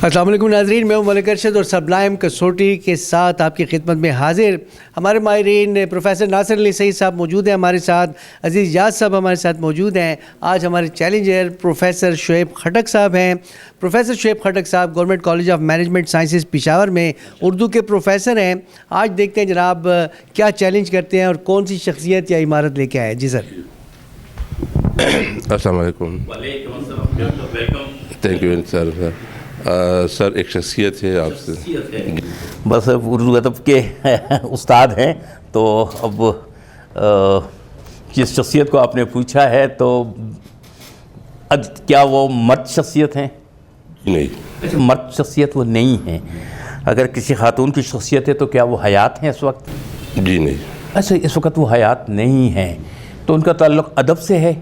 السلام علیکم ناظرین، میں ہوں ملک ارشد اور سبلائم کسوٹی کے ساتھ آپ کی خدمت میں حاضر. ہمارے ماہرین پروفیسر ناصر علی سعید صاحب موجود ہیں ہمارے ساتھ، عزیز یاز صاحب ہمارے ساتھ موجود ہیں. آج ہمارے چیلنجر پروفیسر شعیب خٹک صاحب ہیں. پروفیسر شعیب خٹک صاحب government college of management sciences Peshawar میں اردو کے پروفیسر ہیں. آج دیکھتے ہیں جناب کیا چیلنج کرتے ہیں اور کون سی شخصیت یا عمارت لے کے آئے. جی سر. السلام علیکم. وعلیکم السلام. Welcome. Thank you sir. Sir ایک شخصیت ہے آپ سے، بس اردو ادب کے استاد ہیں، تو اب جس شخصیت کو آپ نے پوچھا ہے تو کیا وہ مرد شخصیت ہیں؟ نہیں، مرد شخصیت وہ نہیں ہیں. اگر کسی خاتون کی شخصیت ہے تو کیا وہ حیات ہیں اس وقت؟ جی نہیں. اچھا، اس وقت وہ حیات نہیں ہیں، تو ان کا تعلق ادب سے ہے؟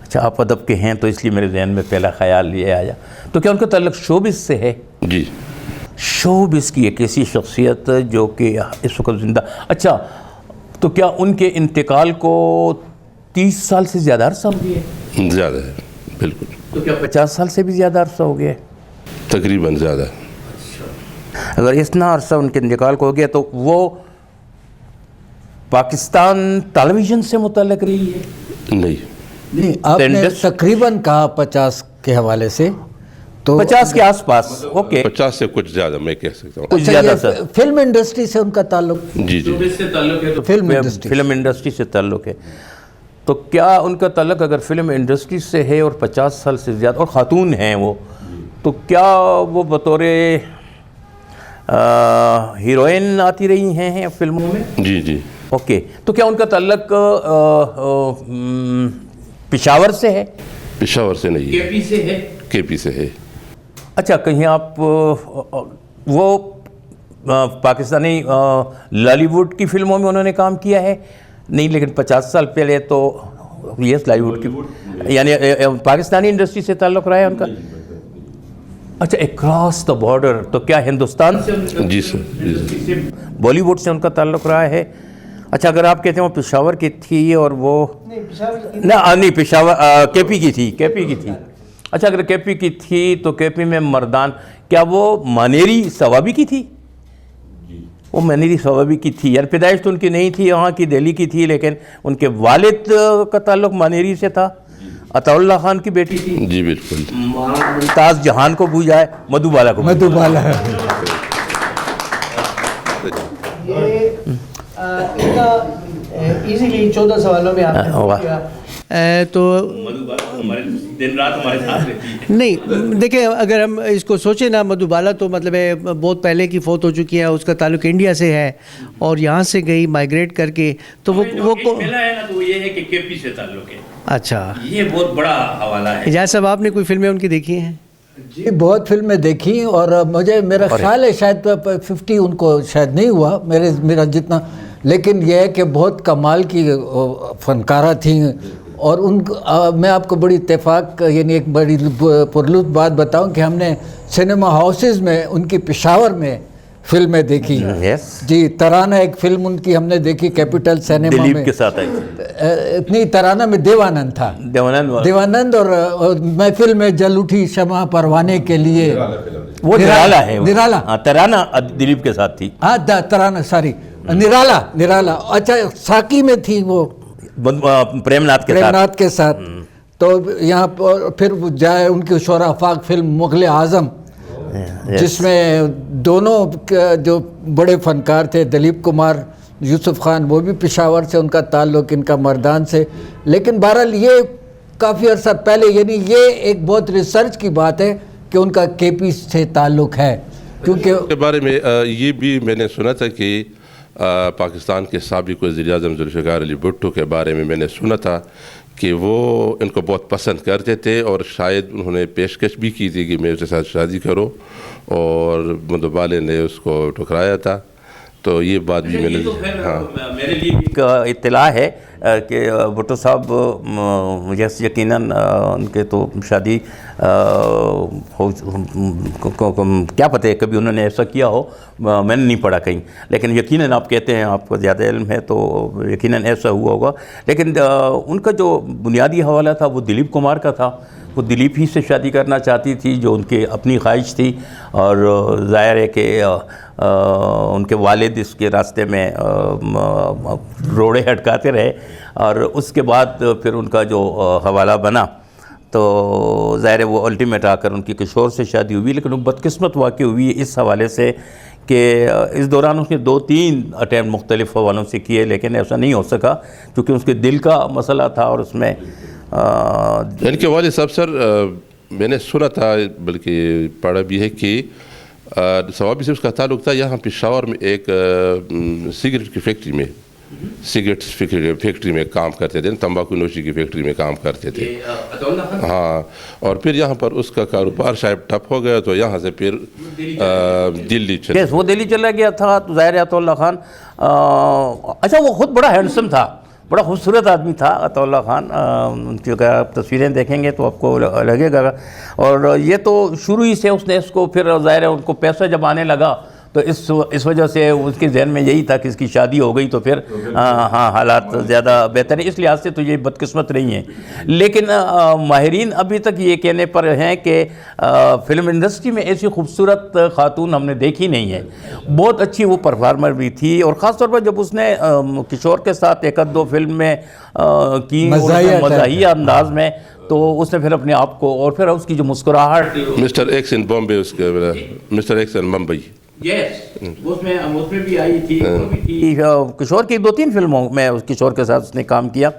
اچھا، آپ ادب کے ہیں تو اس لیے میرے ذہن میں پہلا خیال یہ آیا. تو کیا ان کا تعلق شوبز سے ہے؟ جی. شوبز کی ایک ایسی شخصیت جو کہ اس وقت زندہ. اچھا، تو کیا ان کے انتقال کو 30 سال سے زیادہ عرصہ ہو گیا؟ زیادہ ہے، بالکل. تو کیا 50 سال سے بھی زیادہ عرصہ ہو گیا؟ تقریباً زیادہ. اگر اتنا عرصہ ان کے انتقال کو ہو گیا تو وہ پاکستان ٹیلی ویژن سے متعلق رہی ہے؟ نہیں. آپ نے تقریباً کہا 50 کے حوالے سے، تو 50 کے آس پاس. اوکے، 50 سے کچھ زیادہ میں کہہ سکتا ہوں. کچھ زیادہ سر. فلم انڈسٹری سے ان کا تعلق؟ جی جی. فلم انڈسٹری سے تعلق ہے. تو کیا ان کا تعلق اگر فلم انڈسٹری سے ہے اور 50 سال سے زیادہ اور خاتون ہیں وہ، تو کیا وہ بطور ہیروئن آتی رہی ہیں فلموں میں؟ جی جی. اوکے، تو کیا ان کا تعلق پشاور سے ہے؟ پشاور سے نہیں. کے پی سے ہے؟ کے پی سے ہے. اچھا، کہیں آپ وہ پاکستانی لالی ووڈ کی فلموں میں انہوں نے کام کیا ہے؟ نہیں، لیکن 50 سال پہلے تو یس لالی ووڈ کی، یعنی پاکستانی انڈسٹری سے تعلق رہا ہے ان کا. اچھا، اکراس دا بارڈر، تو کیا ہندوستان سے؟ جی سر. بالی ووڈ سے ان کا تعلق رہا ہے. اچھا، اگر آپ کہتے ہیں وہ پشاور کی تھی اور وہ نہیں پشاور کے پی کی تھی. کے پی کی تھی. اچھا، اگر کے پی کی تھی تو کے پی میں مردان، کیا وہ مانیری ثوابی کی تھی؟ وہ مانیری ثوابی کی تھی، یعنی پیدائش تو ان کی نہیں تھی، وہاں کی دہلی کی تھی، لیکن ان کے والد کا تعلق مانیری سے تھا. عطا اللہ خان کی بیٹی تھی. جی بالکل. ممتاز جہان کو بھول جائے، مدھو بالا کو. مدھو بالا. ایزیلی 14 سوالوں میں آپ نے تو نہیں دیکھیں، اگر ہم اس کو سوچیں نا، مدھو بالا تو مطلب ہے بہت پہلے کی فوت ہو چکی ہے، اس کا تعلق انڈیا سے ہے اور یہاں سے گئی مائیگریٹ کر کے، تو وہ ملا ہے نا، تو یہ ہے کہ کے پی سے تعلق ہے. اچھا، یہ بہت بڑا حوالہ ہے. اجاز صاحب، آپ نے کوئی فلمیں ان کی دیکھی ہیں؟ جی بہت فلمیں دیکھی، اور میرا خیال ہے شاید 50 ان کو شاید نہیں ہوا میرا جتنا، لیکن یہ ہے کہ بہت کمال کی فنکارہ تھیں. اور میں آپ کو بڑی اتفاق، یعنی ایک بڑی پرلطف بات بتاؤں کہ ہم نے سنیما ہاؤسز میں ان کی پشاور میں فلمیں دیکھی. جی، ترانہ ایک فلم ان کی ہم نے دیکھی کیپٹل سنیما میں، دلیپ کے ساتھ آئی. اتنی ترانہ میں دیوانند تھا، دیوانند، اور محفل میں جل اٹھی شمع پروانے کے لیے. وہ نرالا ہے. نرالا، ترانہ دلیپ کے ساتھ تھی. ہاں ترانہ، ساری نرالا. اچھا، ساکی میں تھی وہ پریم ناتھ کے ساتھ. تو یہاں پھر جائے ان کی شور آفاق فلم مغل اعظم، جس میں دونوں جو بڑے فنکار تھے، دلیپ کمار، یوسف خان، وہ بھی پشاور سے ان کا تعلق، ان کا مردان سے. لیکن بہرحال یہ کافی عرصہ پہلے، یعنی یہ ایک بہت ریسرچ کی بات ہے کہ ان کا کے پی سے تعلق ہے. کیونکہ اس کے بارے میں یہ بھی میں نے سنا تھا کہ پاکستان کے سابق وزیر اعظم ذوالفقار علی بھٹو کے بارے میں نے سنا تھا کہ وہ ان کو بہت پسند کرتے تھے، اور شاید انہوں نے پیشکش بھی کی تھی کہ میں اس کے ساتھ شادی کروں، اور مدھو بالا نے اس کو ٹھکرایا تھا. تو یہ بات بھی میں نے میرے لیے ایک اطلاع ہے کہ بھٹو صاحب یقیناً ان کے تو شادی کیا پتہ ہے کبھی انہوں نے ایسا کیا ہو، میں نے نہیں پڑھا کہیں، لیکن یقیناً آپ کہتے ہیں آپ کو زیادہ علم ہے تو یقیناً ایسا ہوا ہوگا. لیکن ان کا جو بنیادی حوالہ تھا وہ دلیپ کمار کا تھا. وہ دلیپ ہی سے شادی کرنا چاہتی تھی جو ان کی اپنی خواہش تھی، اور ظاہر ہے کہ ان کے والد اس کے راستے میں روڑے ہٹکاتے رہے، اور اس کے بعد پھر ان کا جو حوالہ بنا تو ظاہر ہے وہ الٹیمیٹ آ کر ان کی کشور سے شادی ہوئی، لیکن وہ بدقسمت واقع ہوئی اس حوالے سے کہ اس دوران اس نے 2-3 اٹیمپٹ مختلف حوالوں سے کیے، لیکن ایسا نہیں ہو سکا کیونکہ اس کے دل کا مسئلہ تھا، اور اس میں ان کے والد صاحب سر میں نے سنا تھا بلکہ پڑھا بھی ہے کہ ثوابی سے اس کا تعلق تھا یہاں پشاور میں ایک سگریٹ کی فیکٹری میں، سگریٹ فیکٹری میں کام کرتے تھے، تمباکو نوشی کی فیکٹری میں کام کرتے تھے، ہاں، اور پھر یہاں پر اس کا کاروبار شاید ٹھپ ہو گیا تو یہاں سے پھر دلی چلا، وہ دلی چلا گیا تھا۔ تو ظاہر عطا اللہ خان اچھا وہ خود بڑا ہینڈسم تھا، بڑا خوبصورت آدمی تھا عطا اللہ خان، ان کی اگر آپ تصویریں دیکھیں گے تو آپ کو لگے گا، اور یہ تو شروع ہی سے اس نے اس کو پھر ظاہر ہے ان کو پیسہ جب آنے لگا تو اس وجہ سے اس کے ذہن میں یہی تھا کہ اس کی شادی ہو گئی تو پھر ہاں حالات زیادہ بہتر ہیں، اس لحاظ سے تو یہ بدقسمت نہیں ہے۔ لیکن ماہرین ابھی تک یہ کہنے پر ہیں کہ فلم انڈسٹری میں ایسی خوبصورت خاتون ہم نے دیکھی نہیں ہے، بہت اچھی وہ پرفارمر بھی تھی، اور خاص طور پر جب اس نے کشور کے ساتھ 1-2 فلم میں کی مزاحیہ انداز میں، تو اس نے پھر اپنے آپ کو، اور پھر اس کی جو مسکراہٹ، مسٹر ایکس ان بامبے، اس کے مسٹر ایکس ان ممبئی، اس میں بھی آئی تھی، کشور کی 2-3 فلموں میں کشور کے ساتھ اس نے کام کیا،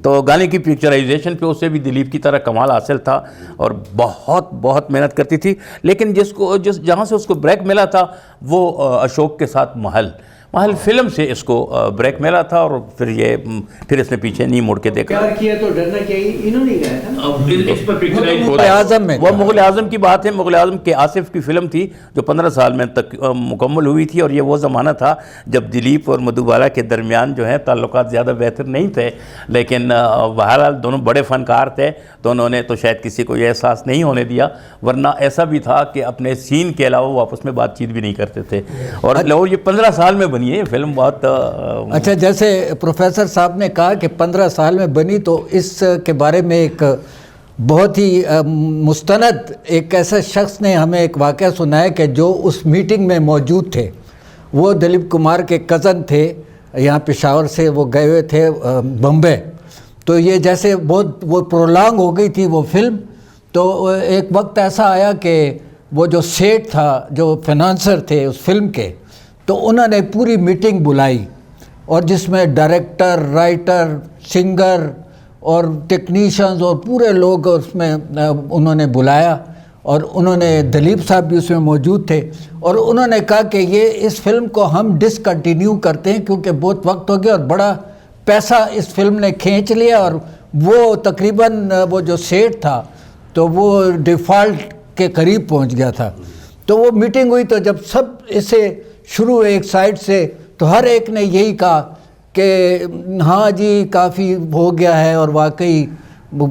تو گانے کی پکچرائزیشن پہ اسے بھی دلیپ کی طرح کمال حاصل تھا، اور بہت بہت محنت کرتی تھی، لیکن جہاں سے اس کو بریک ملا تھا وہ اشوک کے ساتھ محل فلم سے اس کو بریک ملا تھا، اور پھر اس نے پیچھے نہیں مڑ کے دیکھا۔ پیار کیا تو ڈرنا کیا، انہوں نے کہا تھا مغل اعظم میں، وہ مغل اعظم کی بات ہے، مغل اعظم کے آصف کی فلم تھی جو 15 سال میں تک مکمل ہوئی تھی، اور یہ وہ زمانہ تھا جب دلیپ اور مدھو بالا کے درمیان جو ہے تعلقات زیادہ بہتر نہیں تھے، لیکن بہرحال دونوں بڑے فنکار تھے، تو انہوں نے تو شاید کسی کو یہ احساس نہیں ہونے دیا، ورنہ ایسا بھی تھا کہ اپنے سین کے علاوہ وہ آپس میں بات چیت بھی نہیں کرتے تھے، اور یہ 15 سال میں بنی ہے یہ فلم بہت اچھا، جیسے پروفیسر صاحب نے کہا کہ 15 سال میں بنی، تو اس کے بارے میں ایک بہت ہی مستند ایک ایسا شخص نے ہمیں ایک واقعہ سنایا کہ جو اس میٹنگ میں موجود تھے، وہ دلیپ کمار کے کزن تھے، یہاں پشاور سے وہ گئے ہوئے تھے بمبے، تو یہ جیسے بہت وہ پرولانگ ہو گئی تھی وہ فلم، تو ایک وقت ایسا آیا کہ وہ جو سیٹ تھا، جو فنانسر تھے اس فلم کے، تو انہوں نے پوری میٹنگ بلائی، اور جس میں ڈائریکٹر، رائٹر، سنگر اور ٹیکنیشینز اور پورے لوگ اس میں انہوں نے بلایا، اور انہوں نے دلیپ صاحب بھی اس میں موجود تھے، اور انہوں نے کہا کہ یہ اس فلم کو ہم ڈسکنٹینیو کرتے ہیں کیونکہ بہت وقت ہو گیا اور بڑا پیسہ اس فلم نے کھینچ لیا، اور وہ تقریباً وہ جو سیٹ تھا تو وہ ڈیفالٹ کے قریب پہنچ گیا تھا۔ تو وہ میٹنگ ہوئی، تو جب سب اسے شروع ایک سائڈ سے، تو ہر ایک نے یہی کہا کہ ہاں جی کافی ہو گیا ہے، اور واقعی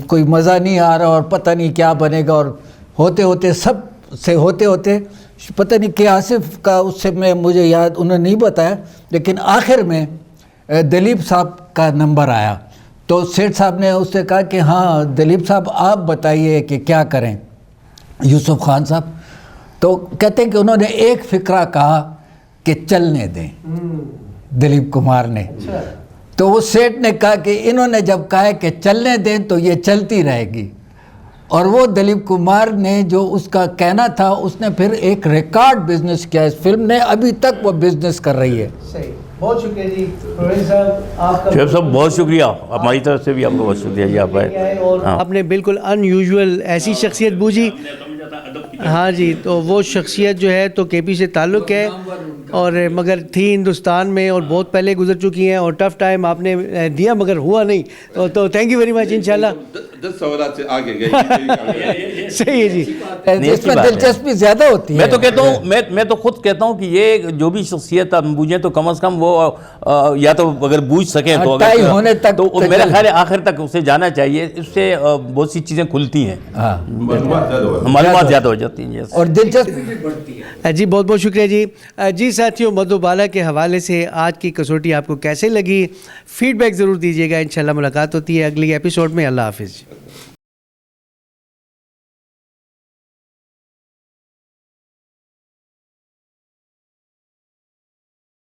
کوئی مزہ نہیں آ رہا، اور پتہ نہیں کیا بنے گا، اور ہوتے ہوتے پتہ نہیں کہ آصف کا اس سے مجھے یاد انہوں نے نہیں بتایا، لیکن آخر میں دلیپ صاحب کا نمبر آیا، تو سیٹھ صاحب نے اس سے کہا کہ ہاں دلیپ صاحب آپ بتائیے کہ کیا کریں یوسف خان صاحب، تو کہتے ہیں کہ انہوں نے ایک فقرہ کہا کہ چلنے دیں دلیپ کمار نے، تو وہ سیٹ نے کہا کہ انہوں نے جب کہا کہ چلنے دیں تو یہ چلتی رہے گی، اور وہ دلیپ کمار نے جو اس کا کہنا تھا، اس نے پھر ایک ریکارڈ بزنس کیا اس فلم نے، ابھی تک وہ بزنس کر رہی ہے۔ صحیح، بہت شکریہ جی پروفیسر صاحب، آپ کا شعیب صاحب بہت شکریہ، ہماری طرف سے بھی آپ کو بہت شکریہ جی، آپ آئے، اور آپ نے بالکل ان یوزول ایسی شخصیت بوجھی، ہاں جی، تو وہ شخصیت جو ہے تو کے پی سے تعلق ہے، اور مگر تھی ہندوستان میں اور بہت پہلے گزر چکی ہیں، اور ٹف ٹائم آپ نے دیا مگر ہوا نہیں، تو تھینک یو ویری مچ، انشاءاللہ 10 سوالات سے آگے گئی۔ صحیح ہے جی، اس میں دلچسپی زیادہ ہوتی ہے۔ میں تو کہتا ہوں، میں تو خود کہتا ہوں کہ یہ جو بھی شخصیت آپ بوجھیں تو کم از کم وہ یا تو اگر بوجھ سکیں تو میرا خیال ہے آخر تک اسے جانا چاہیے، اس سے بہت سی چیزیں کھلتی ہیں، معلومات زیادہ ہو جاتی ہیں، اور دلچسپی بھی بڑھتی ہے۔ جی بہت بہت شکریہ جی۔ جی ساتھیوں، مدھو بالا کے حوالے سے آج کی کسوٹی آپ کو کیسے لگی، فیڈ بیک ضرور دیجیے گا، انشاءاللہ ملاقات ہوتی ہے اگلی ایپیسوڈ میں۔ اللہ حافظ۔